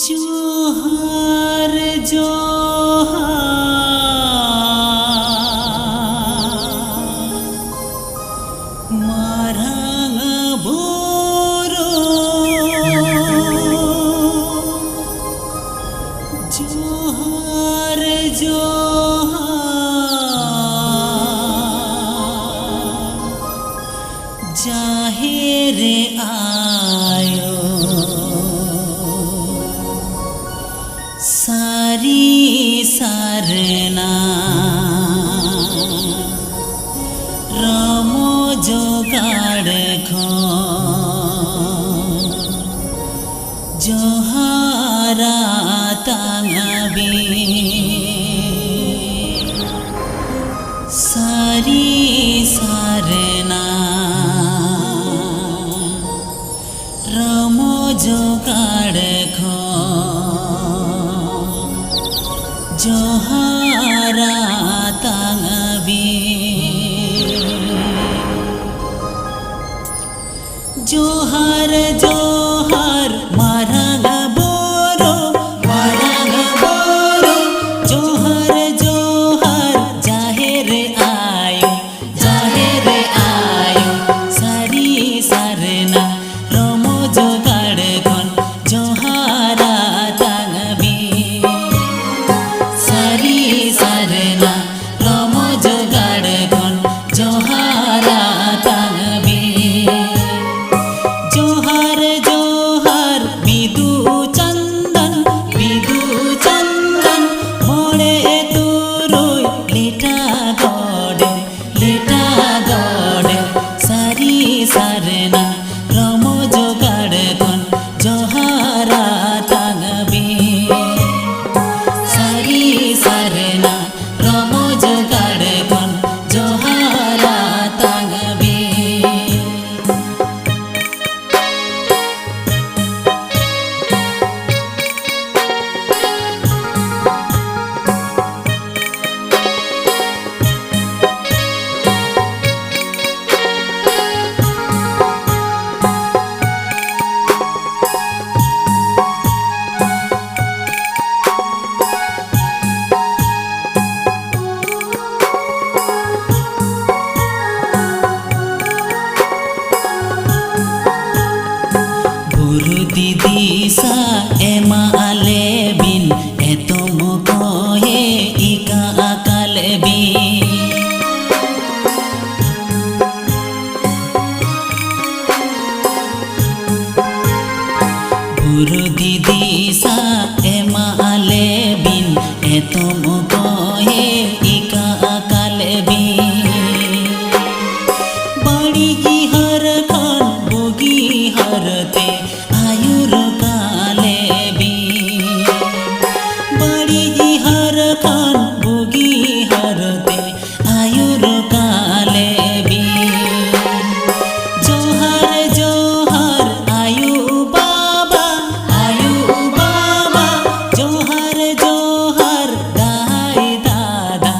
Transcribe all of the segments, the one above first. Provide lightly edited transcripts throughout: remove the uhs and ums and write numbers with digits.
जोहार जोहार मारांगा बोरो जोहार जोहार जाहिर आयो सारी सारना रामो जोगाड़ खो जोहारा तांगाबी सारी सारना रामो जोगाड़ खो जोहारा तांगाबी जोहार जोहार मारांगा बोरो जोहार जोहार जाहिर आयो सारी सारना रोमो जोगाड़ खन जोहारा तांगाबी सारी सारना रोमो जोगाड़ खन जोहारा तांगाबी जोहार जोहार बिदु चंदन मोड़े तुरुई लेटा गड़े सारी सारना रोमो जोगाड़ खन जोहारा तांगाबी सारी सारना रोमो जोगाड़ खन जोहारा तांगाबी दीदी सा एमा आले बिन एतो मोकोहे इका आकाले बिन बुरु दीदी सा एमा आले बिन एतो मोकोहे इका आकाले बिन बड़ी हर खान बोगी हरते आयुर काले भी बड़ी हर खान बोगी हरते आयुर काले भी जोहार जोहार आयु बाबा जोहार जोहार गाय दादा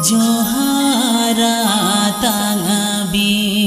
Johara tangabi.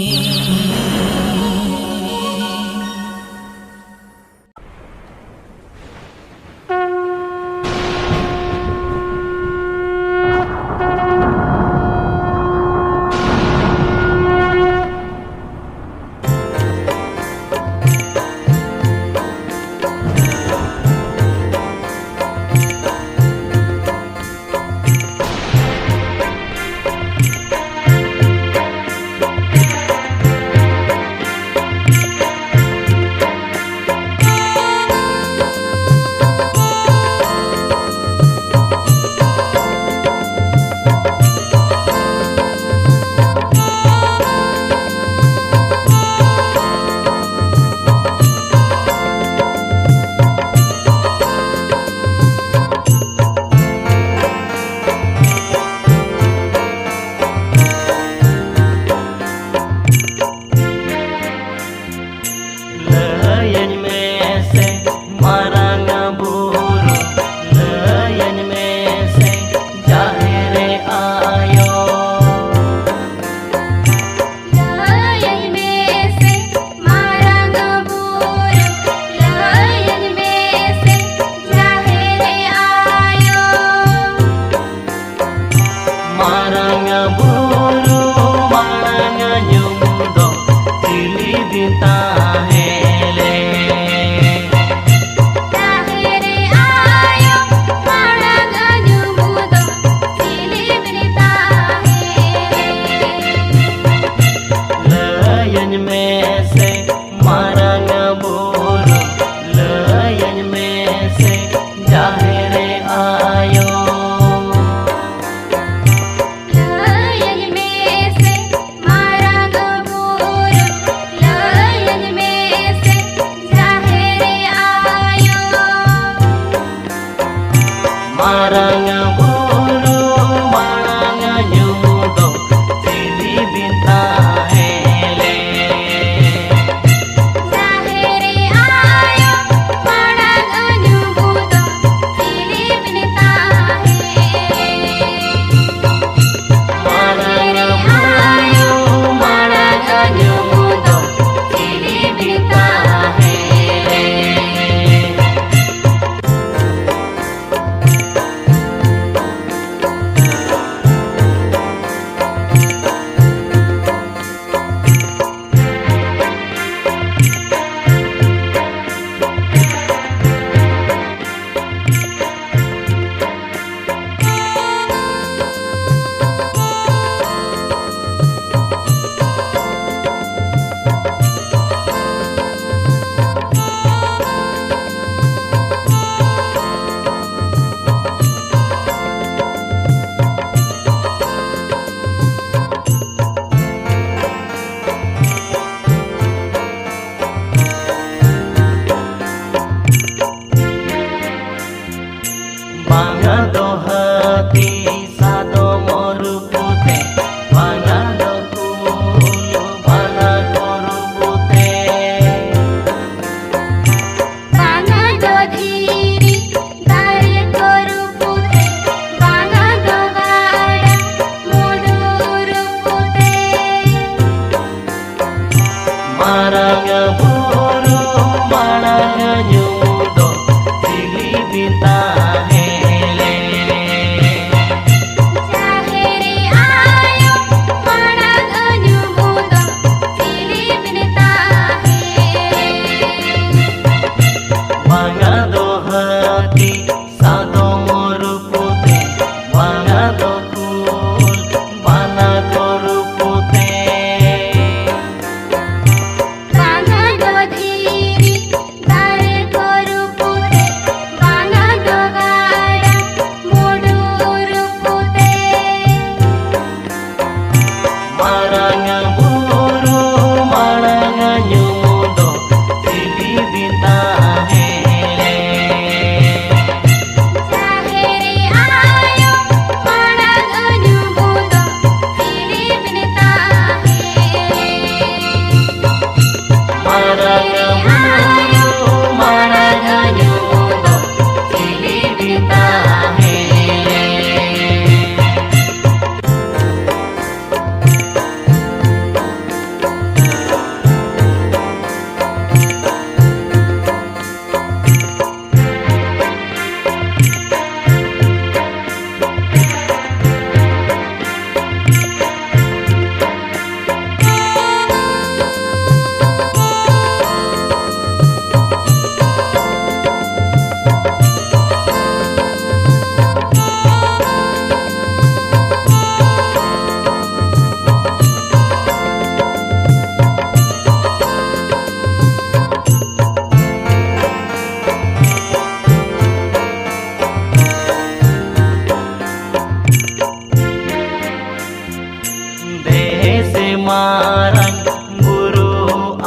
marang guru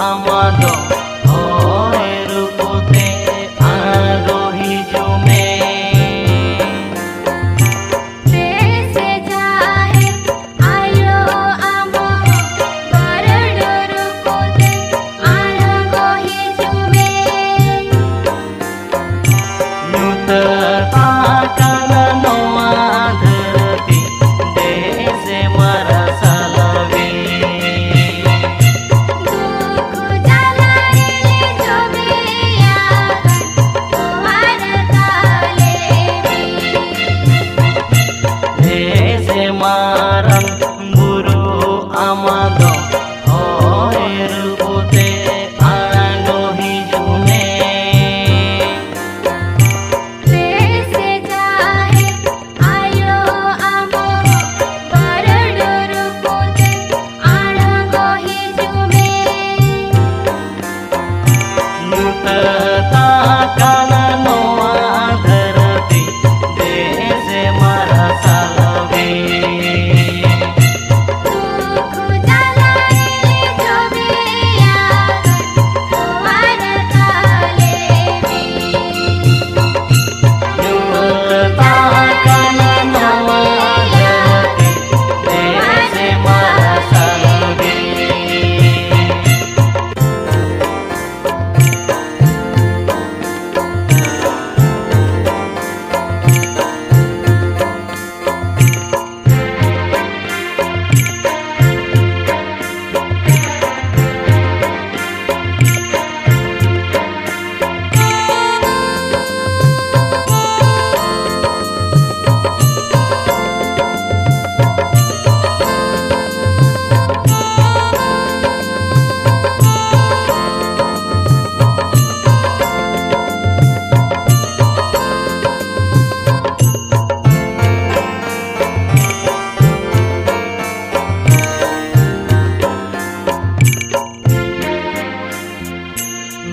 amado hoy rupote aro hijume dese jahe ayo amo barado rupote aro hijume nuta takana noa dharati dese marasalavi marang guru amado hoy rupote aro hijume dese jahe ayo amo barado rupote aro hijume nuta takana noa dharati dese marasalavi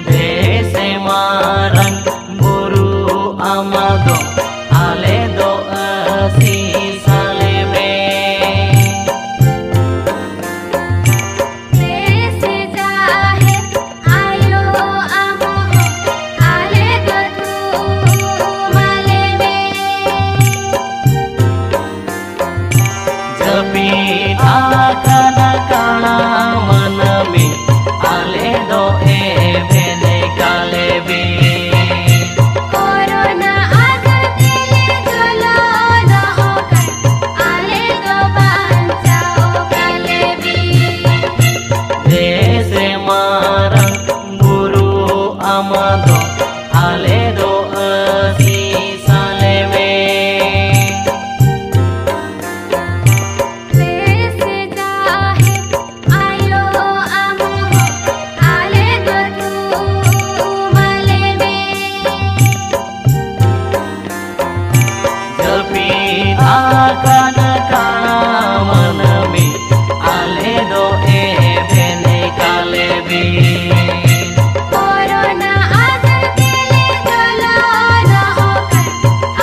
dese marang guru amado ale do asi saleme dese jahe ayo amo ale gatu maleme japi akana kana manami ale do bene kalebi corona agatile jolo no okan ale do bancao kalebi dese marang guru amado ale do asi saleme dese jahe ayo amo ale gatu maleme japi akana kana manami ale do bene kalebi corona agatile jolo no okan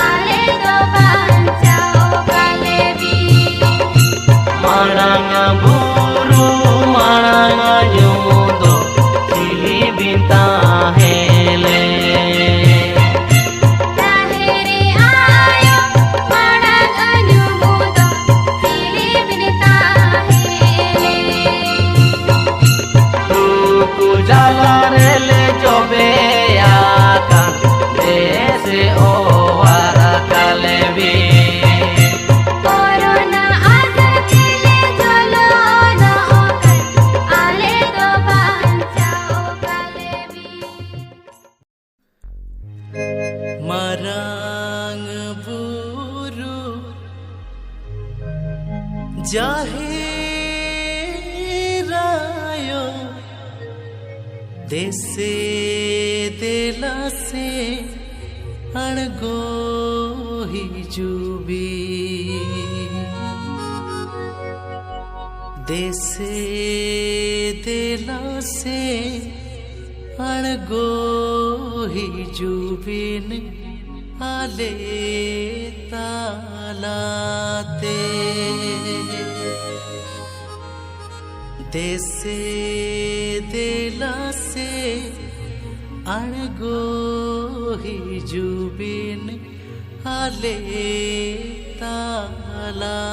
ale do bancao kalebi marang guru marang yumudo sili binta hele lahiri ayo marang anyumudo sili binita hele tuku jalarele jobe akan dese owara kalebi corona agatile jolo no okan ale do bancao kalebi marang buru jahirayo dese delase अणगो हिजुबी देसे दिलासे अणगो हिजुबिन आले तालाते देसे देला से अणगो ही जुबिन आले तालाते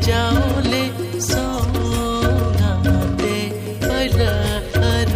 जाओले सोना दे पलहर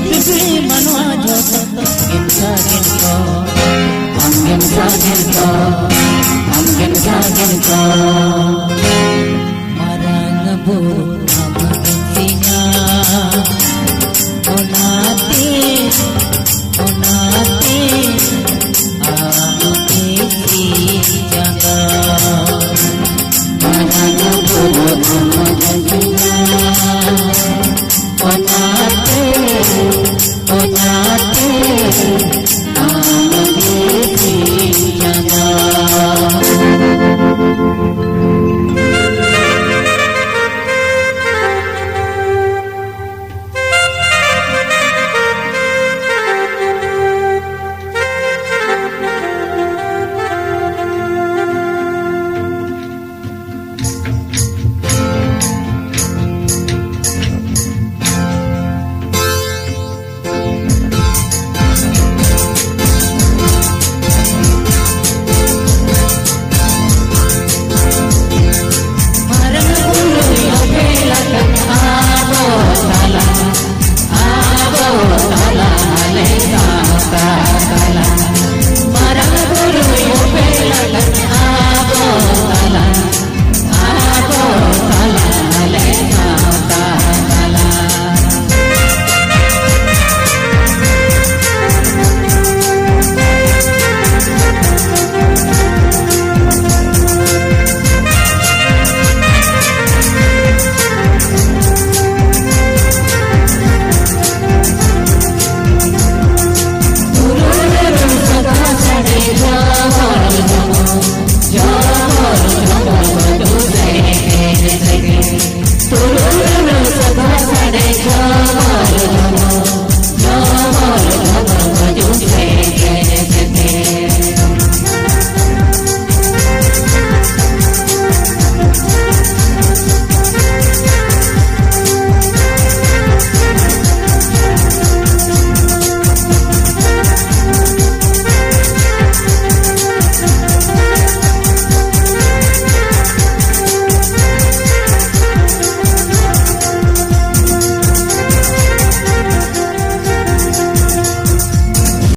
pipi manwa josot gem ko angem sagen ko marang buru amagin singa onate ate si jaga marang buru amagin singa onate amagin si jaga. Abo tala le